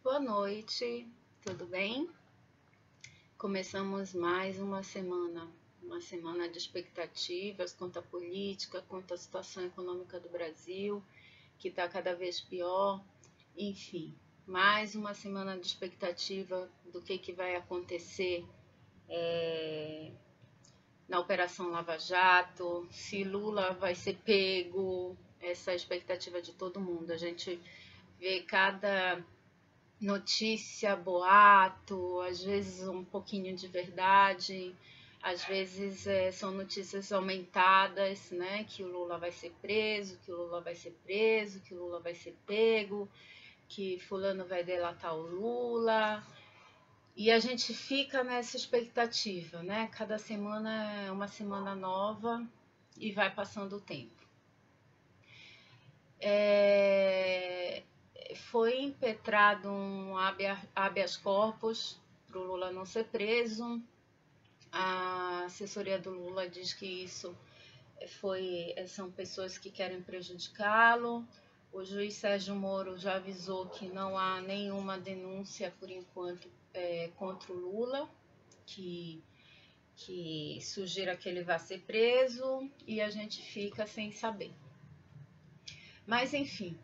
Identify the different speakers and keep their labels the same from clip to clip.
Speaker 1: Boa noite, tudo bem? Começamos mais uma semana de expectativas quanto à política, quanto à situação econômica do Brasil, que está cada vez pior. Enfim, mais uma semana de expectativa do que vai acontecer na Operação Lava Jato, se Lula vai ser pego, essa é a expectativa de todo mundo. A gente vê cada notícia, boato, às vezes um pouquinho de verdade, às vezes são notícias aumentadas, né? Que o Lula vai ser preso, que o Lula vai ser preso, que o Lula vai ser pego, que fulano vai delatar o Lula. E a gente fica nessa expectativa, né? Cada semana é uma semana nova e vai passando o tempo. Foi impetrado um habeas corpus para o Lula não ser preso. A assessoria do Lula diz que isso são pessoas que querem prejudicá-lo. O juiz Sérgio Moro já avisou que não há nenhuma denúncia, por enquanto, contra o Lula, que sugira que ele vá ser preso, e a gente fica sem saber. Mas, enfim,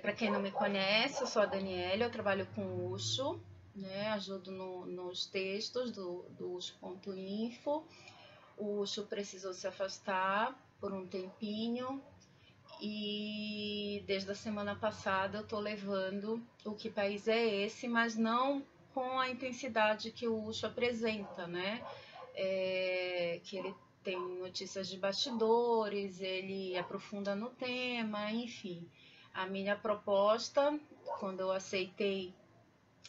Speaker 1: para quem não me conhece, eu sou a Daniela, eu trabalho com o Ucho, né? Ajudo nos textos do Ucho.info. O Ucho precisou se afastar por um tempinho e desde a semana passada eu estou levando o Que País é Esse, mas não com a intensidade que o Ucho apresenta, né? Que ele tem notícias de bastidores, ele aprofunda no tema, enfim. A minha proposta, quando eu aceitei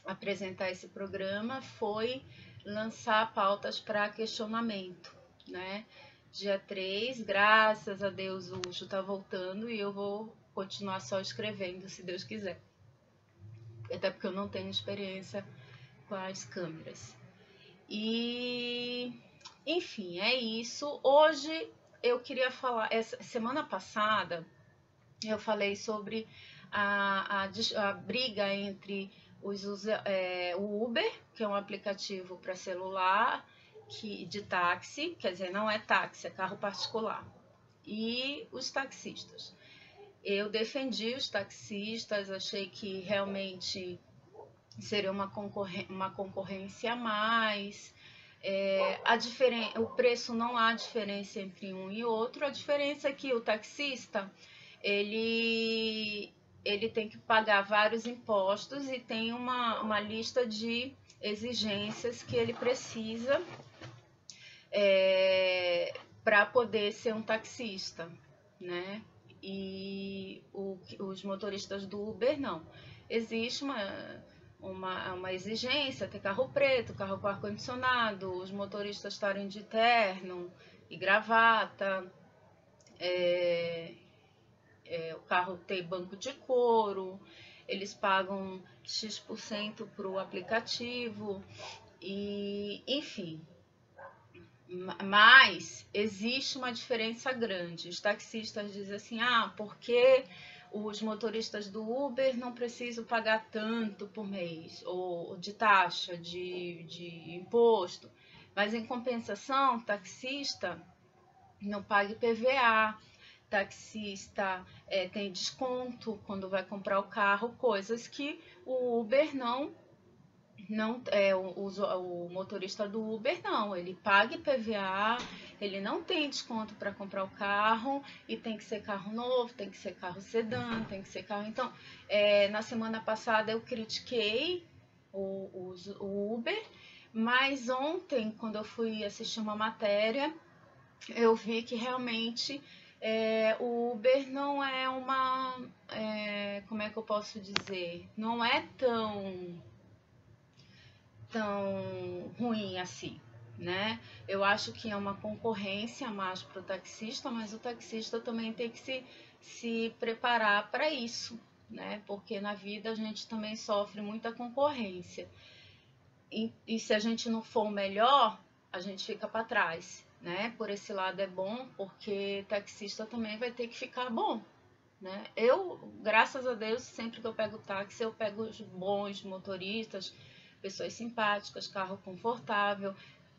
Speaker 1: apresentar esse programa, foi lançar pautas para questionamento, né? Dia 3, graças a Deus, o Ucho está voltando e eu vou continuar só escrevendo, se Deus quiser. Até porque eu não tenho experiência com as câmeras. E, enfim, é isso. Hoje eu queria falar, semana passada eu falei sobre a briga entre o Uber, que é um aplicativo para celular de táxi, quer dizer, não é táxi, é carro particular, e os taxistas. Eu defendi os taxistas, achei que realmente seria uma concorrência a mais. O preço, não há diferença entre um e outro. A diferença é que o taxista ele tem que pagar vários impostos e tem uma lista de exigências que ele precisa para poder ser um taxista, né? E os motoristas do Uber não. Existe uma exigência, ter carro preto, carro com ar-condicionado, os motoristas estarem de terno e gravata, o carro ter banco de couro, eles pagam X% para o aplicativo, e enfim. Mas existe uma diferença grande. Os taxistas dizem assim, porque os motoristas do Uber não precisam pagar tanto por mês, ou de taxa, de imposto. Mas em compensação, taxista não paga IPVA, taxista tem desconto quando vai comprar o carro, coisas que o Uber não o motorista do Uber não, ele paga IPVA, ele não tem desconto para comprar o carro, e tem que ser carro novo, tem que ser carro sedã, tem que ser carro. Então, na semana passada eu critiquei o Uber, mas ontem, quando eu fui assistir uma matéria, eu vi que realmente o Uber não é como é que eu posso dizer? Não é tão ruim assim, né? Eu acho que é uma concorrência mais para o taxista, mas o taxista também tem que se preparar para isso, né? Porque na vida a gente também sofre muita concorrência. E se a gente não for o melhor, a gente fica para trás, né? Por esse lado é bom, porque taxista também vai ter que ficar bom, né? Eu, graças a Deus, sempre que eu pego táxi, eu pego os bons motoristas, pessoas simpáticas, carro confortável,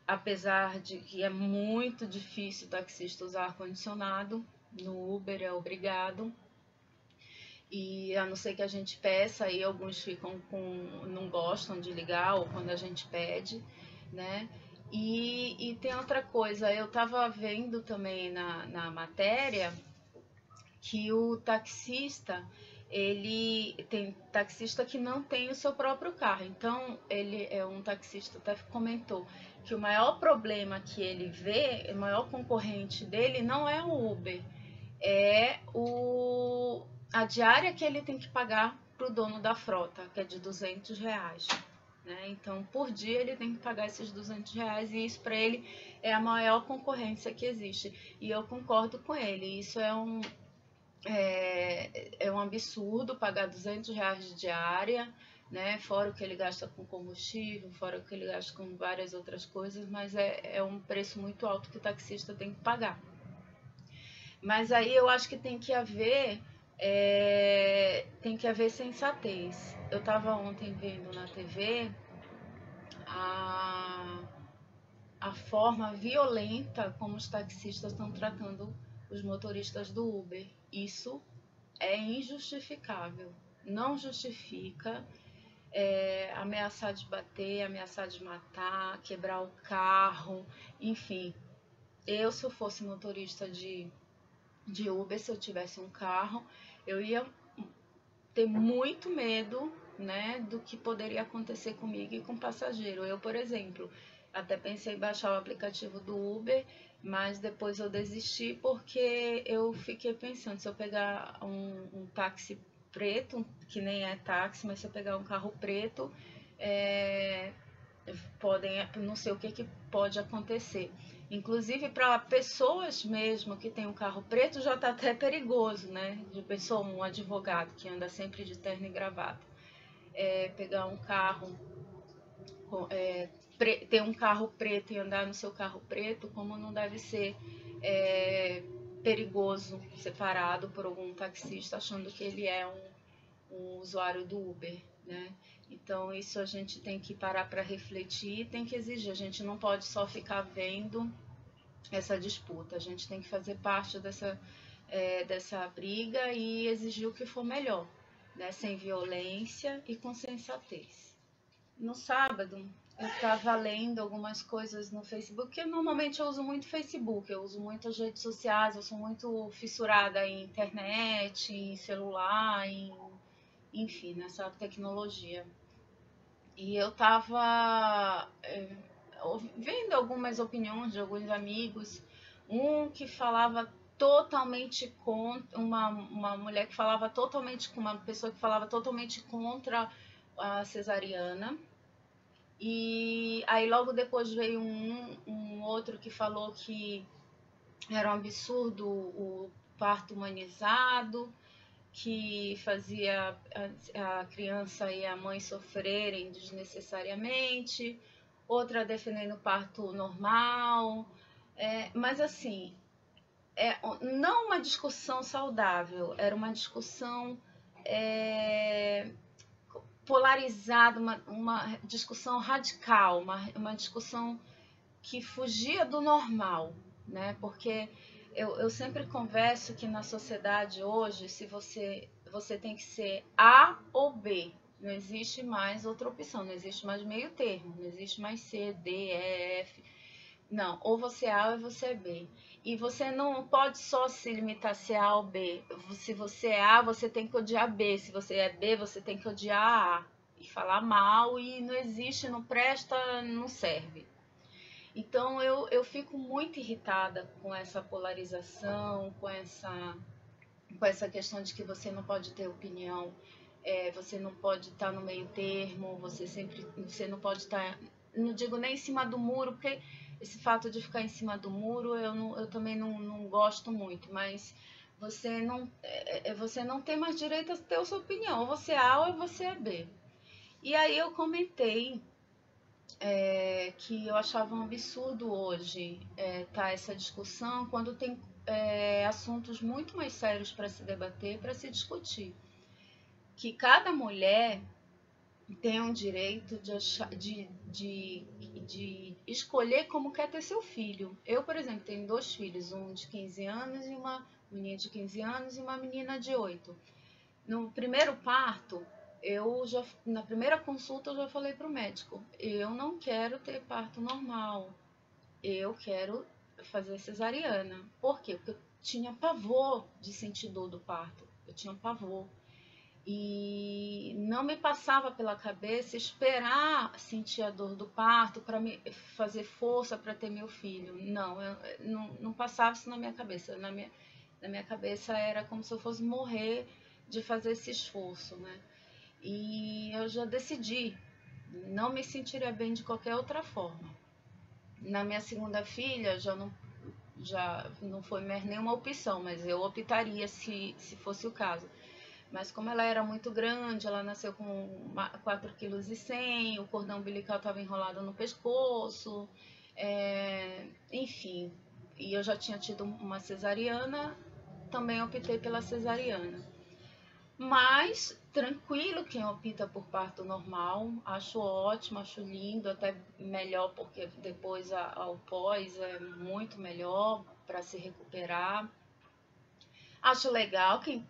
Speaker 1: apesar de que é muito difícil o taxista usar ar-condicionado, no Uber é obrigado, e a não ser que a gente peça, aí alguns ficam não gostam de ligar, ou quando a gente pede, né? E tem outra coisa, eu estava vendo também na matéria que o taxista, ele tem taxista que não tem o seu próprio carro. Então, ele é um taxista até comentou que o maior problema que ele vê, o maior concorrente dele não é o Uber, é a diária que ele tem que pagar para o dono da frota, que é de R$ 200. Né? Então, por dia ele tem que pagar esses R$ 200 e isso para ele é a maior concorrência que existe. E eu concordo com ele. Isso é um absurdo pagar R$ 200 de diária, né? Fora o que ele gasta com combustível, fora o que ele gasta com várias outras coisas, mas é um preço muito alto que o taxista tem que pagar. Mas aí eu acho que tem que haver sensatez. Eu estava ontem vendo na TV a, a forma violenta como os taxistas estão tratando os motoristas do Uber. Isso é injustificável, não justifica ameaçar de bater, ameaçar de matar, quebrar o carro, enfim. Se eu fosse motorista de Uber, se eu tivesse um carro, eu ia ter muito medo, né, do que poderia acontecer comigo e com o passageiro. Eu, por exemplo, até pensei em baixar o aplicativo do Uber, mas depois eu desisti porque eu fiquei pensando, se eu pegar um táxi preto, que nem é táxi, mas se eu pegar um carro preto, não sei o que pode acontecer. Inclusive para pessoas mesmo que tem um carro preto já está até perigoso, né? De pessoa, um advogado que anda sempre de terno e gravata. Pegar um carro, ter um carro preto e andar no seu carro preto, como não deve ser perigoso ser parado por algum taxista achando que ele é um usuário do Uber, né? Então isso a gente tem que parar para refletir e tem que exigir. A gente não pode só ficar vendo essa disputa. A gente tem que fazer parte dessa briga e exigir o que for melhor, né? Sem violência e com sensatez. No sábado, eu estava lendo algumas coisas no Facebook, porque normalmente eu uso muito Facebook, eu uso muito as redes sociais, eu sou muito fissurada em internet, em celular, enfim, nessa tecnologia. E eu estava vendo algumas opiniões de alguns amigos, um que falava totalmente contra, uma mulher que falava totalmente, uma pessoa que falava totalmente contra a cesariana. E aí logo depois veio um outro que falou que era um absurdo o parto humanizado, que fazia a criança e a mãe sofrerem desnecessariamente, outra defendendo o parto normal, mas assim, não uma discussão saudável, era uma discussão polarizada, uma discussão radical, uma discussão que fugia do normal, né? Porque eu sempre converso que na sociedade hoje, se você tem que ser A ou B, não existe mais outra opção, não existe mais meio termo, não existe mais C, D, E, F. Não, ou você é A ou você é B. E você não pode só se limitar a ser A ou B. Se você é A, você tem que odiar B. Se você é B, você tem que odiar A. E falar mal, e não existe, não presta, não serve. Então eu fico muito irritada com essa polarização, com essa questão de que você não pode ter opinião, você não pode estar no meio termo, você não pode estar, não digo nem em cima do muro, porque esse fato de ficar em cima do muro eu também não gosto muito, mas você não tem mais direito a ter a sua opinião, ou você é A ou você é B. E aí eu comentei que eu achava um absurdo hoje tá essa discussão quando tem assuntos muito mais sérios para se debater, para se discutir. Que cada mulher tem um direito de escolher como quer ter seu filho. Eu, por exemplo, tenho 2 filhos, um de 15 anos e uma menina de 15 anos e uma menina de 8. No primeiro parto, na primeira consulta eu já falei para o médico, eu não quero ter parto normal, eu quero fazer cesariana. Por quê? Porque eu tinha pavor de sentir dor do parto, eu tinha pavor. E não me passava pela cabeça esperar sentir a dor do parto para me fazer força para ter meu filho. Não, não passava isso na minha cabeça. Na minha cabeça era como se eu fosse morrer de fazer esse esforço, né? E eu já decidi, não me sentiria bem de qualquer outra forma. Na minha segunda filha já não foi mais nenhuma opção, mas eu optaria se fosse o caso. Mas como ela era muito grande, ela nasceu com 4,1 kg, o cordão umbilical estava enrolado no pescoço, enfim. E eu já tinha tido uma cesariana, também optei pela cesariana. Mas tranquilo quem opta por parto normal, acho ótimo, acho lindo, até melhor porque depois ao pós é muito melhor para se recuperar. Acho legal quem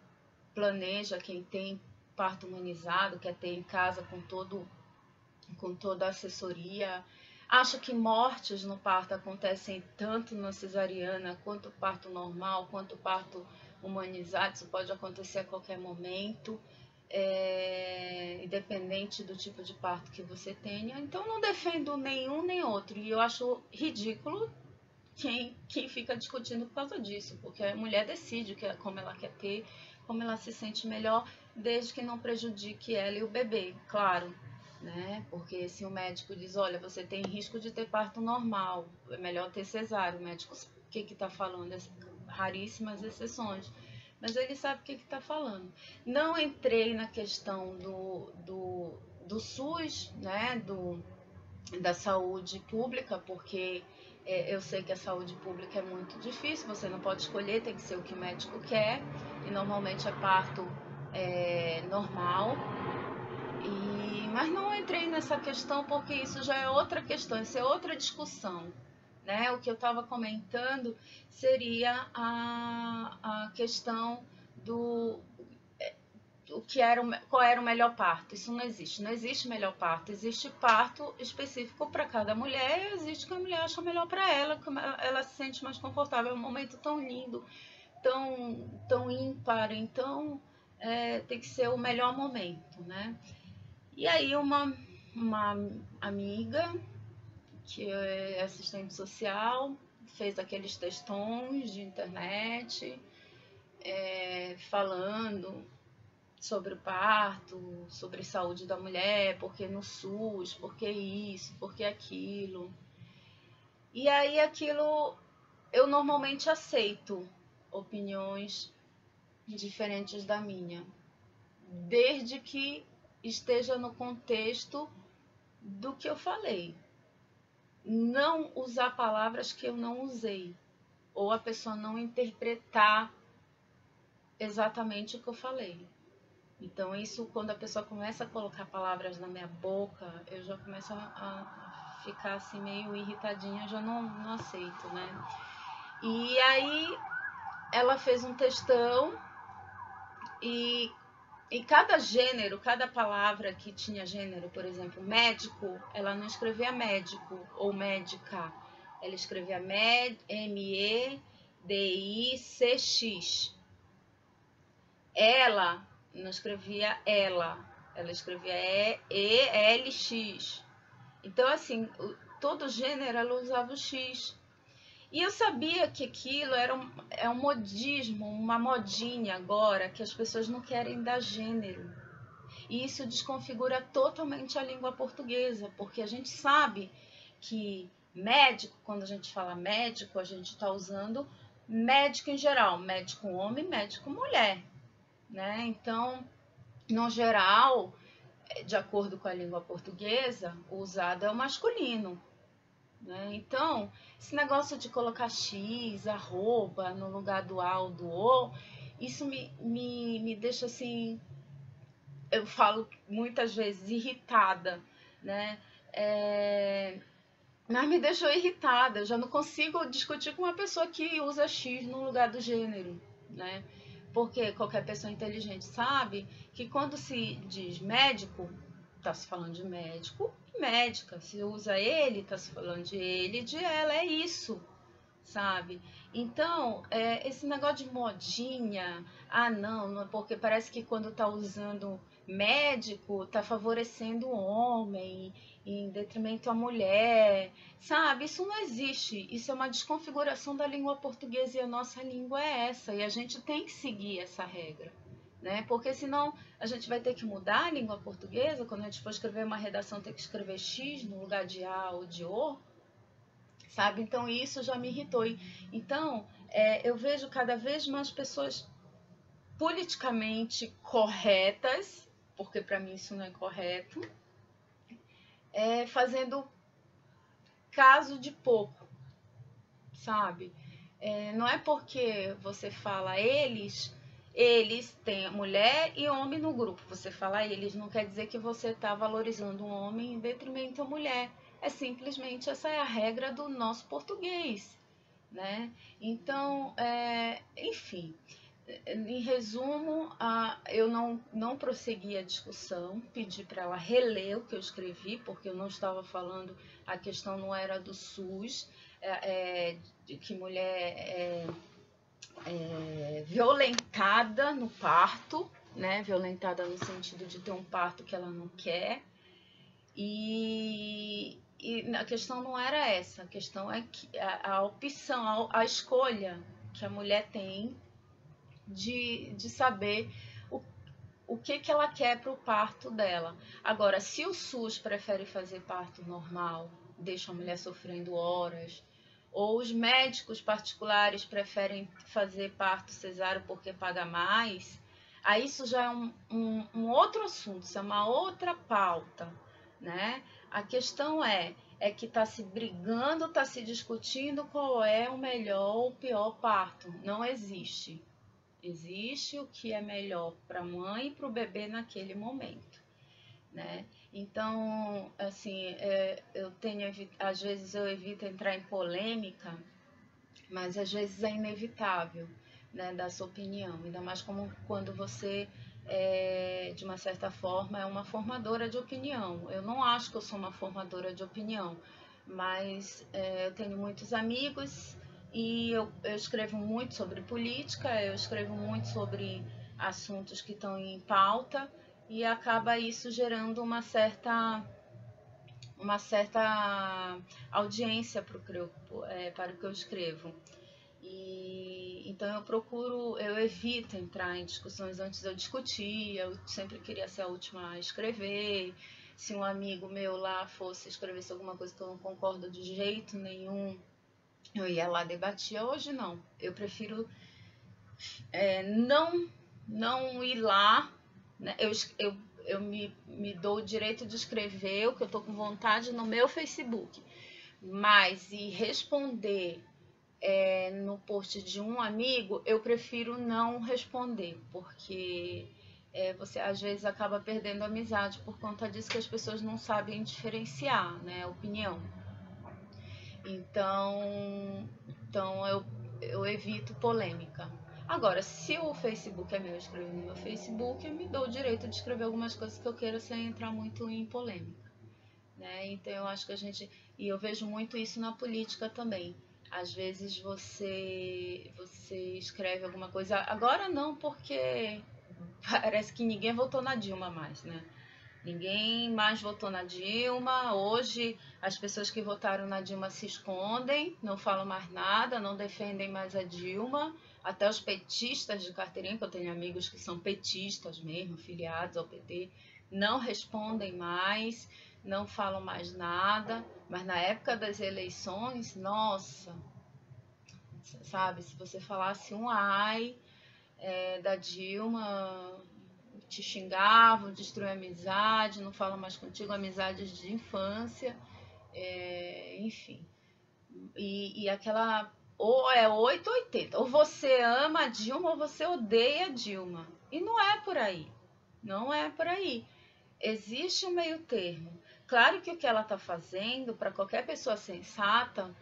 Speaker 1: planeja, quem tem parto humanizado, quer ter em casa com toda a assessoria. Acho que mortes no parto acontecem tanto na cesariana, quanto parto normal, quanto parto humanizado. Isso pode acontecer a qualquer momento, independente do tipo de parto que você tenha. Então, não defendo nenhum nem outro. E eu acho ridículo quem fica discutindo por causa disso, porque a mulher decide como ela quer ter, como ela se sente melhor, desde que não prejudique ela e o bebê, claro, né? Porque se o médico diz, olha, você tem risco de ter parto normal, é melhor ter cesárea, o médico o que está falando, raríssimas exceções, mas ele sabe o que está falando. Não entrei na questão do SUS, né, da saúde pública, porque eu sei que a saúde pública é muito difícil, você não pode escolher, tem que ser o que o médico quer, e normalmente é parto normal. Mas não entrei nessa questão porque isso já é outra questão, isso é outra discussão. Né? O que eu estava comentando seria a questão do qual era o melhor parto. Isso não existe. Não existe melhor parto. Existe parto específico para cada mulher e existe o que a mulher acha melhor para ela, que ela se sente mais confortável. É um momento tão lindo, tão ímpar. Então, tem que ser o melhor momento, né? E aí uma amiga, que é assistente social, fez aqueles textões de internet, falando sobre o parto, sobre saúde da mulher, porque no SUS, porque isso, porque aquilo. E aí aquilo eu normalmente aceito opiniões diferentes da minha, desde que esteja no contexto do que eu falei. Não usar palavras que eu não usei, ou a pessoa não interpretar exatamente o que eu falei. Então, isso, quando a pessoa começa a colocar palavras na minha boca, eu já começo a ficar assim meio irritadinha, já não aceito, né? E aí, ela fez um textão e cada gênero, cada palavra que tinha gênero, por exemplo, médico, ela não escrevia médico ou médica, ela escrevia MEDICX. Ela não escrevia ela escrevia ELX. Então, assim, todo gênero ela usava o X. E eu sabia que aquilo é um modismo, uma modinha agora, que as pessoas não querem dar gênero. E isso desconfigura totalmente a língua portuguesa, porque a gente sabe que médico, quando a gente fala médico, a gente está usando médico em geral, médico homem, médico mulher, né? Então, no geral, de acordo com a língua portuguesa, o usado é o masculino. né? Então, esse negócio de colocar X, arroba, no lugar do A ou do O, isso me deixa assim, eu falo muitas vezes, irritada, né? É, mas me deixou irritada, eu já não consigo discutir com uma pessoa que usa X no lugar do gênero, né? Porque qualquer pessoa inteligente sabe que quando se diz médico, está se falando de médico e médica. Se usa ele, está se falando de ele e de ela, é isso, sabe? Então, esse negócio de modinha, não, porque parece que quando tá usando médico, tá favorecendo o homem em detrimento à mulher, sabe? Isso não existe, isso é uma desconfiguração da língua portuguesa e a nossa língua é essa, e a gente tem que seguir essa regra. Né? Porque senão a gente vai ter que mudar a língua portuguesa, quando a gente for escrever uma redação, tem que escrever X no lugar de A ou de O, sabe? Então isso já me irritou. Então eu vejo cada vez mais pessoas politicamente corretas, porque para mim isso não é correto, fazendo caso de pouco, sabe? Não é porque você fala eles têm mulher e homem no grupo. Você fala eles, não quer dizer que você está valorizando um homem em detrimento da mulher. É simplesmente essa é a regra do nosso português, né? Então, enfim, em resumo, eu não prossegui a discussão, pedi para ela reler o que eu escrevi, porque eu não estava falando, a questão não era do SUS, de que mulher violentada no parto, né? Violentada no sentido de ter um parto que ela não quer. E a questão não era essa, a questão é que a opção, a escolha que a mulher tem de saber o que ela quer para o parto dela. Agora, se o SUS prefere fazer parto normal, deixa a mulher sofrendo horas, ou os médicos particulares preferem fazer parto cesáreo porque paga mais, aí isso já é um outro assunto, isso é uma outra pauta, né? A questão é que está se brigando, está se discutindo qual é o melhor ou o pior parto. Não existe. Existe o que é melhor para a mãe e para o bebê naquele momento, né? Então, assim, às vezes eu evito entrar em polêmica, mas às vezes é inevitável, né, dar sua opinião, ainda mais como quando você, de uma certa forma, é uma formadora de opinião. Eu não acho que eu sou uma formadora de opinião, mas eu tenho muitos amigos e eu escrevo muito sobre política, eu escrevo muito sobre assuntos que estão em pauta e acaba isso gerando uma certa audiência para o que eu escrevo. Então eu evito entrar em discussões antes de eu discutir, eu sempre queria ser a última a escrever. Se um amigo meu lá fosse escrevesse alguma coisa que eu não concordo de jeito nenhum, eu ia lá debatia. Hoje não, eu prefiro não ir lá, né? Eu me dou o direito de escrever o que eu tô com vontade no meu Facebook, mas e responder no post de um amigo, eu prefiro não responder, porque você às vezes acaba perdendo amizade por conta disso, que as pessoas não sabem diferenciar, né, a opinião. Então eu evito polêmica. Agora, se o Facebook é meu, eu escrevo no meu Facebook, eu me dou o direito de escrever algumas coisas que eu queira sem entrar muito em polêmica, né? Então eu acho que e eu vejo muito isso na política também. Às vezes você escreve alguma coisa, agora não, porque parece que ninguém votou na Dilma mais, né? Ninguém mais votou na Dilma. Hoje as pessoas que votaram na Dilma se escondem, não falam mais nada, não defendem mais a Dilma. Até os petistas de carteirinha, que eu tenho amigos que são petistas mesmo, filiados ao PT, não respondem mais, não falam mais nada. Mas na época das eleições, nossa, sabe, se você falasse um ai da Dilma, te xingavam, destruíam a amizade, não falam mais contigo, amizades de infância. enfim. E aquela, ou é 8 ou 80, ou você ama a Dilma ou você odeia a Dilma. E não é por aí, não é por aí. Existe um meio termo. Claro que o que ela está fazendo, para qualquer pessoa sensata,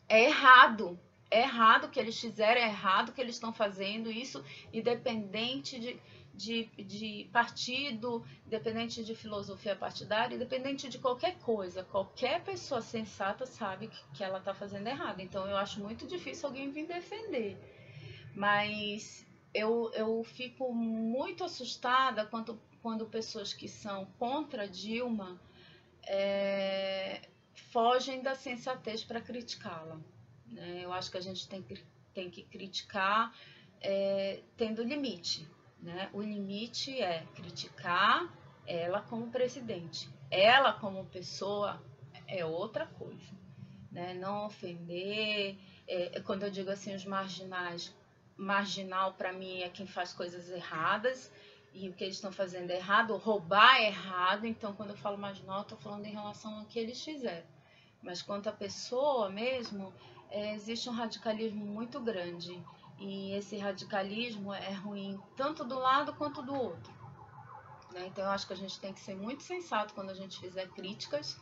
Speaker 1: é errado. É errado o que eles fizeram, é errado o que eles estão fazendo, isso independente de partido, independente de filosofia partidária, independente de qualquer coisa. Qualquer pessoa sensata sabe que ela está fazendo errado. Então eu acho muito difícil alguém vir defender. Mas eu fico muito assustada quando pessoas que são contra Dilma fogem da sensatez para criticá-la. Né? Eu acho que a gente tem que criticar tendo limite. Né? O limite é criticar ela como presidente. Ela como pessoa é outra coisa. Né? Não ofender. Quando eu digo assim, os marginais, marginal para mim é quem faz coisas erradas, e o que eles estão fazendo é errado, roubar é errado. Então, quando eu falo marginal, eu estou falando em relação ao que eles fizeram. Mas quanto à pessoa mesmo, existe um radicalismo muito grande. E esse radicalismo é ruim tanto do lado quanto do outro. Né? Então, eu acho que a gente tem que ser muito sensato quando a gente fizer críticas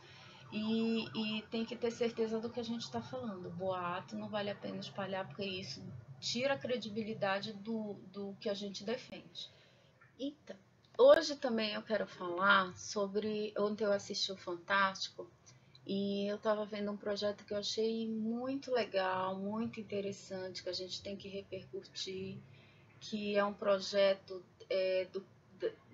Speaker 1: e tem que ter certeza do que a gente está falando. Boato não vale a pena espalhar, porque isso tira a credibilidade do que a gente defende. Então, hoje também eu quero falar sobre. Ontem eu assisti o Fantástico e eu estava vendo um projeto que eu achei muito legal, muito interessante, que a gente tem que repercutir, que é um projeto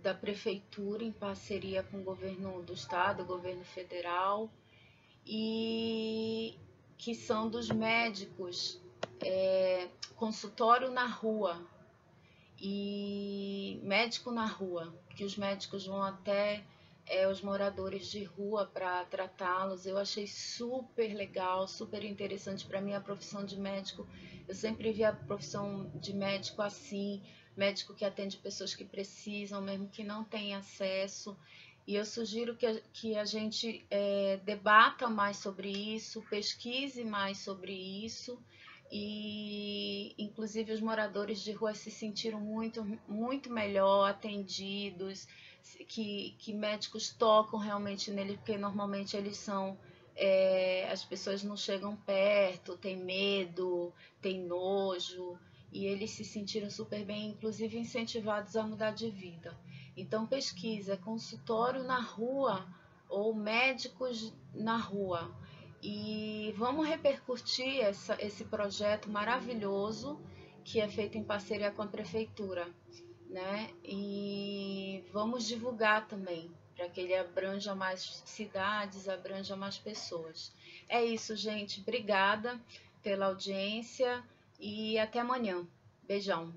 Speaker 1: da prefeitura em parceria com o governo do estado, o governo federal, e que são dos médicos, consultório na rua e médico na rua, que os médicos vão até os moradores de rua para tratá-los. Eu achei super legal, super interessante. Para mim, a profissão de médico, eu sempre vi a profissão de médico assim, médico que atende pessoas que precisam, mesmo que não têm acesso. E eu sugiro que a gente debata mais sobre isso, pesquise mais sobre isso e inclusive os moradores de rua se sentiram muito melhor atendidos, que médicos tocam realmente nele, porque normalmente eles são as pessoas não chegam perto, tem medo, tem nojo, e eles se sentiram super bem, inclusive incentivados a mudar de vida. Então pesquisa, consultório na rua ou médicos na rua. E vamos repercutir esse projeto maravilhoso que é feito em parceria com a prefeitura, né? E vamos divulgar também, para que ele abranja mais cidades, abranja mais pessoas. É isso, gente. Obrigada pela audiência e até amanhã. Beijão.